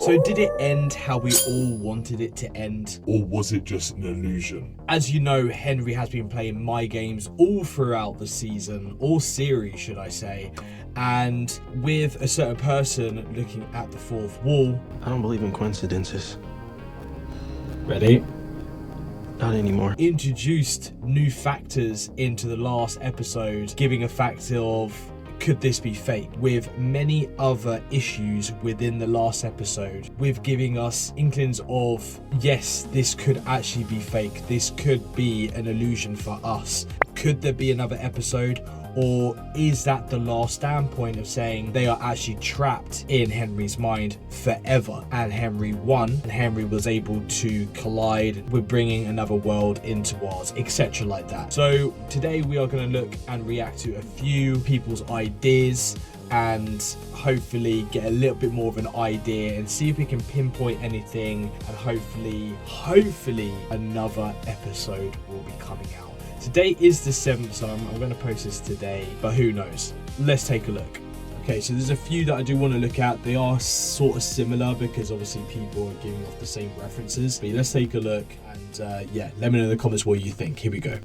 So did it end how we all wanted it to end? Or was it just an illusion? As you know, Henry has been playing my games all throughout the season, or series should I say, and with a certain person looking at the fourth wall. I don't believe in coincidences. Ready? Not anymore. Introduced new factors into the last episode, giving a factor of could this be fake, with many other issues within the last episode, with giving us inklings of yes, this could actually be fake, this could be an illusion for us. Could there be another episode? Or is that the last standpoint of saying they are actually trapped in Henry's mind forever, and Henry won and Henry was able to collide with bringing another world into ours, etc. like that. So today we are going to look and react to a few people's ideas and hopefully get a little bit more of an idea and see if we can pinpoint anything, and hopefully another episode will be coming out. Today is the 7th, so I'm going to post this today, but who knows? Let's take a look. Okay, so there's a few that I do want to look at. They are sort of similar because obviously people are giving off the same references. But let's take a look and yeah, let me know in the comments what you think. Here we go.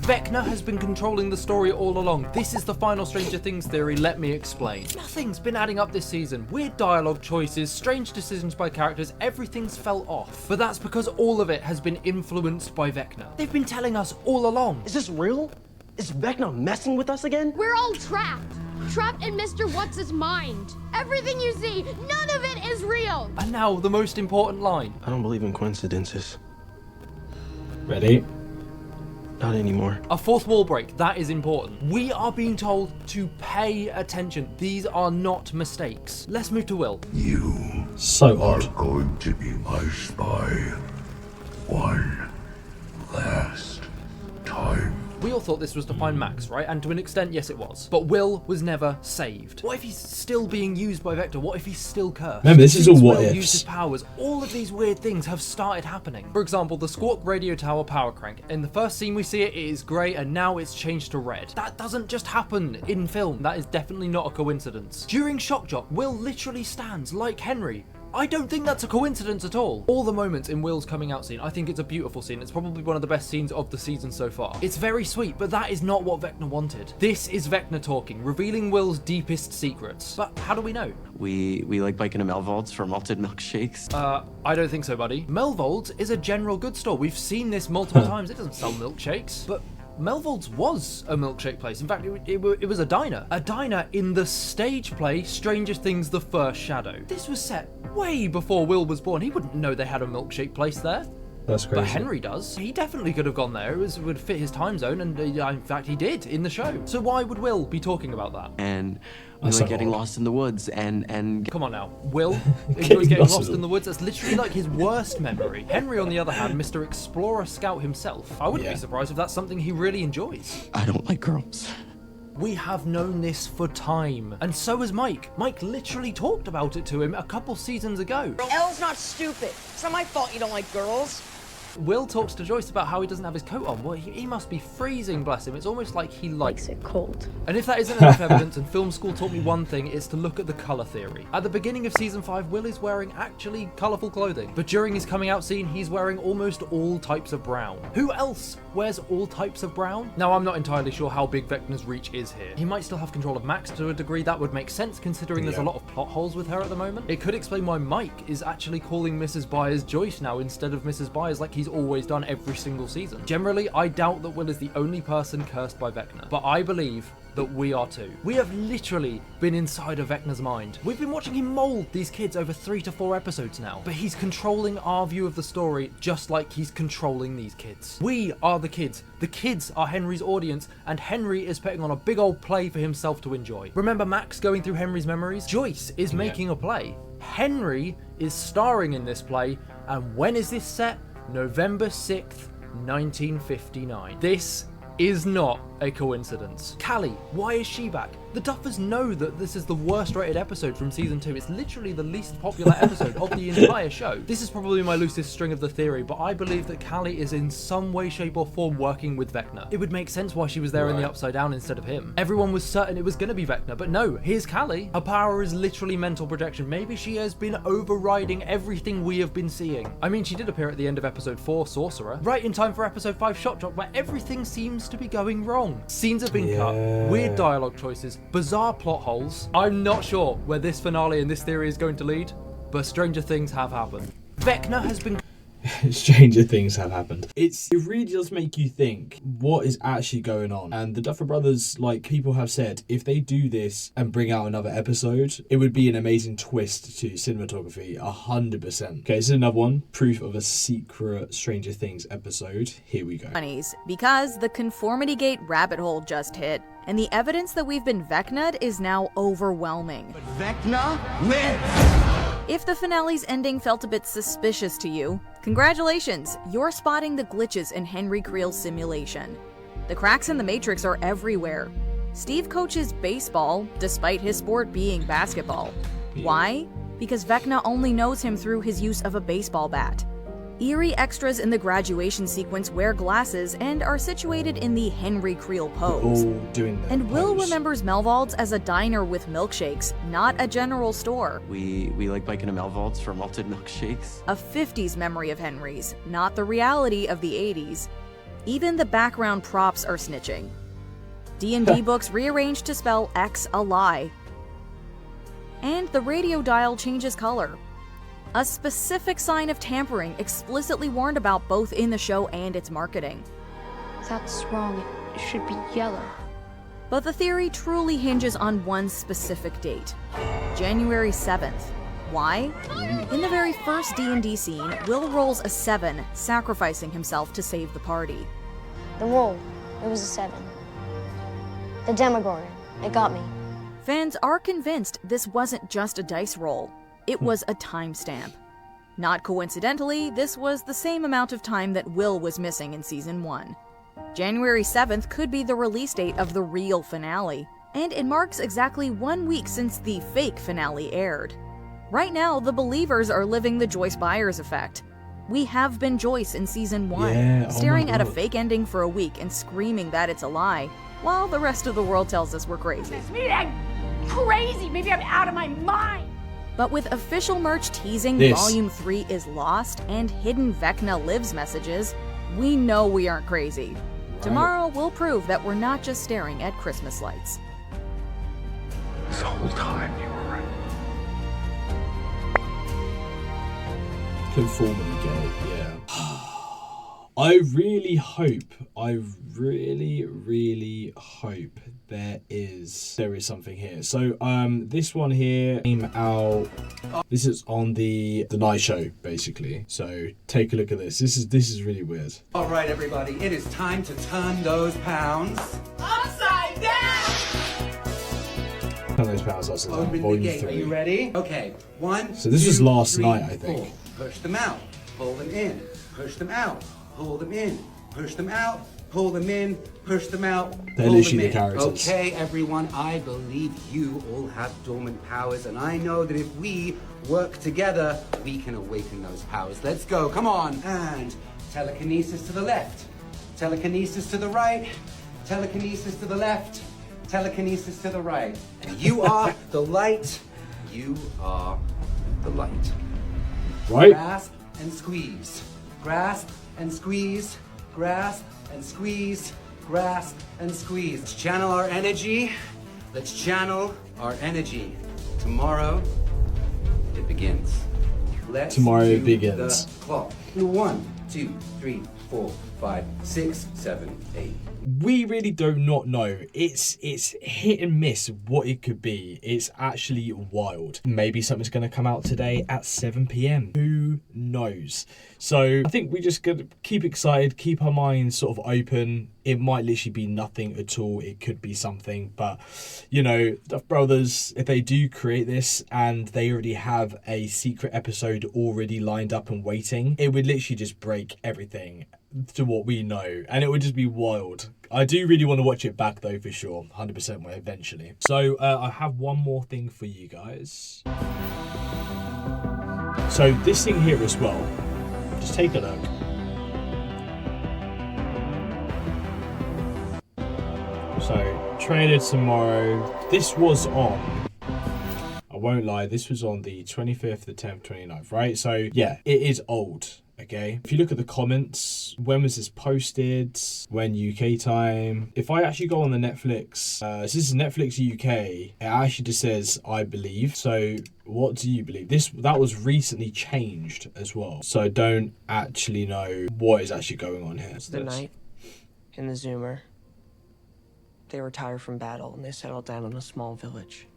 Vecna has been controlling the story all along. This is the final Stranger Things theory, let me explain. Nothing's been adding up this season. Weird dialogue choices, strange decisions by characters, everything's fell off. But that's because all of it has been influenced by Vecna. They've been telling us all along. Is this real? Is Vecna messing with us again? We're all trapped. Trapped in Mr. What's-His mind. Everything you see, none of it is real. And now the most important line. I don't believe in coincidences. Ready? Not anymore. A fourth wall break, that is important. We are being told to pay attention. These are not mistakes. Let's move to Will. You So are odd. going to be my spy one last time. We all thought this was to find Max, right? And to an extent, yes it was. But Will was never saved. What if he's still being used by Vector? What if he's still cursed? Remember, this is all Since what Will ifs. used his powers, all of these weird things have started happening. For example, the Squawk radio tower power crank. In the first scene we see it, it is grey and now it's changed to red. That doesn't just happen in film. That is definitely not a coincidence. During Shock Jock, Will literally stands like Henry. I don't think that's a coincidence at all. All the moments in Will's coming out scene, I think it's a beautiful scene. It's probably one of the best scenes of the season so far. It's very sweet, but that is not what Vecna wanted. This is Vecna talking, revealing Will's deepest secrets. But how do we know? We like biking to Melvold's for malted milkshakes. I don't think so, buddy. Melvold's is a general goods store. We've seen this multiple times. It doesn't sell milkshakes. But Melvold's was a milkshake place. In fact, it was a diner. A diner in the stage play Stranger Things The First Shadow. This was set way before Will was born. He wouldn't know they had a milkshake place there. That's crazy. But Henry does. He definitely could have gone there. It would fit his time zone, and in fact he did in the show. So why would Will be talking about that? And we That's like so getting odd. lost in the woods and Come on now. Will enjoys getting lost in the woods. That's literally like his worst memory. Henry, on the other hand, Mr. Explorer Scout himself. I wouldn't be surprised if that's something he really enjoys. I don't like girls. We have known this for time. And so has Mike. Mike literally talked about it to him a couple seasons ago. Elle's not stupid. It's not my fault you don't like girls. Will talks to Joyce about how he doesn't have his coat on. Well, he must be freezing, bless him. It's almost like he likes it cold. And if that isn't enough evidence, and film school taught me one thing, it's to look at the colour theory. At the beginning of season 5, Will is wearing actually colourful clothing. But during his coming out scene, he's wearing almost all types of brown. Who else wears all types of brown? Now, I'm not entirely sure how big Vecna's reach is here. He might still have control of Max to a degree. That would make sense considering there's a lot of plot holes with her at the moment. It could explain why Mike is actually calling Mrs. Byers Joyce now instead of Mrs. Byers like he's always done every single season. Generally, I doubt that Will is the only person cursed by Vecna, but I believe that we are too. We have literally been inside of Vecna's mind. We've been watching him mold these kids over 3 to 4 episodes now, but he's controlling our view of the story just like he's controlling these kids. We are the kids. The kids are Henry's audience, and Henry is putting on a big old play for himself to enjoy. Remember Max going through Henry's memories? Joyce is making a play. Henry is starring in this play, and when is this set? November 6th, 1959. This is not a coincidence. Callie, why is she back? The Duffers know that this is the worst rated episode from season 2. It's literally the least popular episode of the entire show. This is probably my loosest string of the theory, but I believe that Callie is in some way, shape or form working with Vecna. It would make sense why she was there in the Upside Down instead of him. Everyone was certain it was going to be Vecna, but no, here's Callie. Her power is literally mental projection. Maybe she has been overriding everything we have been seeing. I mean, she did appear at the end of episode 4, Sorcerer, right in time for episode 5, Shot Drop, where everything seems to be going wrong. Scenes have been cut, weird dialogue choices, bizarre plot holes. I'm not sure where this finale and this theory is going to lead, but stranger things have happened. Vecna has been... Stranger things have happened. It really does make you think what is actually going on. And the Duffer Brothers, like people have said, if they do this and bring out another episode, it would be an amazing twist to cinematography, 100%. Okay, this is another one. Proof of a secret Stranger Things episode. Here we go. Because the Conformity Gate rabbit hole just hit, and the evidence that we've been Vecna'd is now overwhelming. But Vecna wins! If the finale's ending felt a bit suspicious to you, congratulations, you're spotting the glitches in Henry Creel's simulation. The cracks in the Matrix are everywhere. Steve coaches baseball, despite his sport being basketball. Why? Because Vecna only knows him through his use of a baseball bat. Eerie extras in the graduation sequence wear glasses and are situated in the Henry Creel pose. And Will remembers Melvald's as a diner with milkshakes, not a general store. We like biking to Melvald's for malted milkshakes. A 50s memory of Henry's, not the reality of the 80s. Even the background props are snitching. D&D books rearranged to spell X a lie. And the radio dial changes color. A specific sign of tampering explicitly warned about both in the show and its marketing. That's wrong. It should be yellow. But the theory truly hinges on one specific date, January 7th. Why? In the very first D&D scene, Will rolls a 7, sacrificing himself to save the party. The roll, it was a 7. The Demogorgon, it got me. Fans are convinced this wasn't just a dice roll. It was a timestamp. Not coincidentally, this was the same amount of time that Will was missing in Season 1. January 7th could be the release date of the real finale, and it marks exactly 1 week since the fake finale aired. Right now, the believers are living the Joyce Byers effect. We have been Joyce in Season 1, staring at a fake ending for a week and screaming that it's a lie, while the rest of the world tells us we're crazy. Maybe I'm crazy, maybe I'm out of my mind. But with official merch teasing Volume 3 is lost and hidden Vecna Lives messages, we know we aren't crazy. Tomorrow will prove that we're not just staring at Christmas lights. This whole time you were right. Conformity Gate, yeah. I really hope there is something here. So this one here came out, this is on the Night Show basically, so take a look at this. This is really weird. All right everybody, it is time to turn those pounds upside down. Turn those pounds upside down. Open the gate. 3. Are you ready? Okay, 1, so this 2, was last 3, night, I think. 4. Push them out, pull them in, push them out, pull them in, push them out, pull them in, push them out, They're literally the characters. Okay, everyone, I believe you all have dormant powers, and I know that if we work together, we can awaken those powers. Let's go, come on. And telekinesis to the left, telekinesis to the right, telekinesis to the left, telekinesis to the right. And you are the light, you are the light. Right? Grasp and squeeze, grasp and squeeze, grasp and squeeze, grasp and squeeze. Let's channel our energy. Let's channel our energy. Tomorrow, it begins. Let's Tomorrow do begins. The clock. 1, 2, 3, 4, 5, 6, 7, 8. We really do not know. It's hit and miss what it could be. It's actually wild. Maybe something's going to come out today at 7 p.m. Who knows? So I think we just got to keep excited, keep our minds sort of open. It might literally be nothing at all. It could be something. But, you know, Duffer Brothers, if they do create this and they already have a secret episode already lined up and waiting, it would literally just break everything. to what we know, and it would just be wild. I do really want to watch it back though, for sure. 100% will eventually. So I have one more thing for you guys. So this thing here as well, just take a look. So trailer tomorrow. This was on, I won't lie, this was on the 25th, the 10th, 29th, right? So yeah, it is old. Okay, if you look at the comments, when was this posted? When UK time? If I actually go on the Netflix, so this is Netflix UK, it actually just says I believe. So what do you believe? That was recently changed as well. So I don't actually know what is actually going on here. The night in the Zoomer, they retired from battle and they settled down in a small village.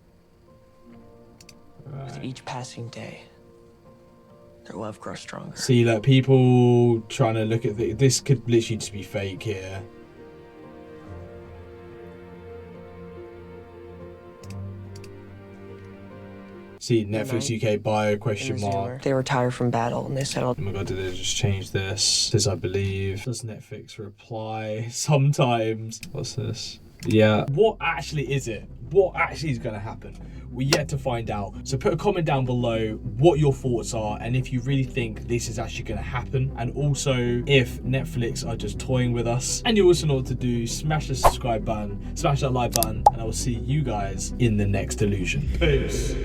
Right. With each passing day, their love grows stronger. See, like, people trying to look at this could literally just be fake here. See, Netflix UK bio question mark. They retired from battle and they settled. Oh my god, did they just change this? Says I believe. Does Netflix reply sometimes? What's this? Yeah. What actually is it? What actually is going to happen? We're yet to find out. So put a comment down below what your thoughts are and if you really think this is actually going to happen. And also if Netflix are just toying with us. And you also know what to do. Smash the subscribe button, smash that like button, and I will see you guys in the next illusion. Peace.